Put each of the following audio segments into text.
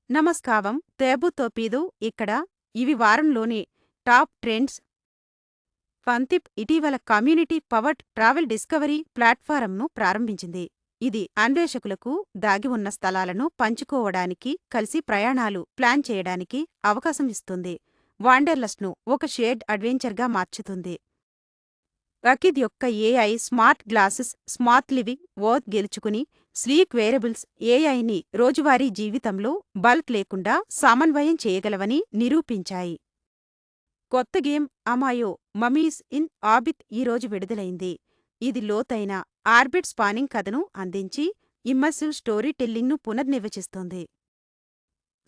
నమస్కారం తేబుతోపీదు ఇక్కడ ఇవి వారంలోని టాప్ ట్రెండ్స్. ఫన్తిప్ ఇటీవల కమ్యూనిటీ పవర్డ్ ట్రావెల్ డిస్కవరీ ప్లాట్ఫారంను ప్రారంభించింది. ఇది అన్వేషకులకు దాగి ఉన్న స్థలాలను పంచుకోవడానికి, కలిసి ప్రయాణాలు ప్లాన్ చేయడానికి అవకాశం ఇస్తుంది. వాండర్లస్ట్ను ఒక షేర్డ్ అడ్వెంచర్గా మార్చుతుంది. అకిద్ యొక్క AI smart glasses smart living ఓత్ గెలుచుకుని స్లీక్ వేరబుల్స్ ఏఐని రోజువారీ జీవితంలో బల్క్ లేకుండా సమన్వయం చేయగలవని నిరూపించాయి. కొత్త గేమ్ అమాయో మమీస్ ఇన్ ఆర్బిట్ ఈరోజు విడుదలైంది. ఇది లోతైన ఆర్బిట్ స్పానింగ్ కథను అందించి ఇమ్మర్సివ్ స్టోరీ టెల్లింగ్ను పునర్నిర్వచిస్తుంది.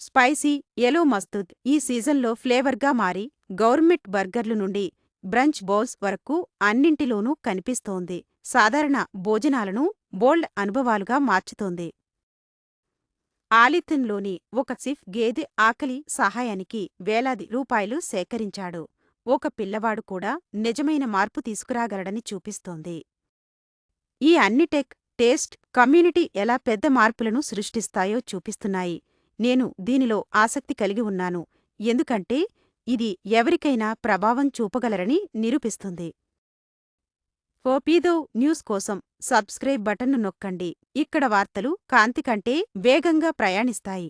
స్పైసీ ఎలో మస్తూద్ ఈ సీజన్లో ఫ్లేవర్గా మారి గౌర్మెట్ బర్గర్లు నుండి బ్రంచ్ బౌల్స్ వరకు అన్నింటిలోనూ కనిపిస్తోంది. సాధారణ భోజనాలను బోల్డ్ అనుభవాలుగా మార్చుతోంది. ఆలిథన్లోని ఒక సిఫ్ గేదె ఆకలి సహాయానికి వేలాది రూపాయలు సేకరించాడు. ఒక పిల్లవాడు కూడా నిజమైన మార్పు తీసుకురాగలడని చూపిస్తోంది. ఈ అన్ని టెక్, టేస్ట్, కమ్యూనిటీ ఎలా పెద్ద మార్పులను సృష్టిస్తాయో చూపిస్తున్నాయి. నేను దీనిలో ఆసక్తి కలిగి ఉన్నాను, ఎందుకంటే ఇది ఎవరికైనా ప్రభావం చూపగలరని నిరూపిస్తుంది. ఫోపీదో న్యూస్ కోసం సబ్స్క్రైబ్ బటన్ను నొక్కండి. ఇక్కడ వార్తలు కాంతి కంటే వేగంగా ప్రయాణిస్తాయి.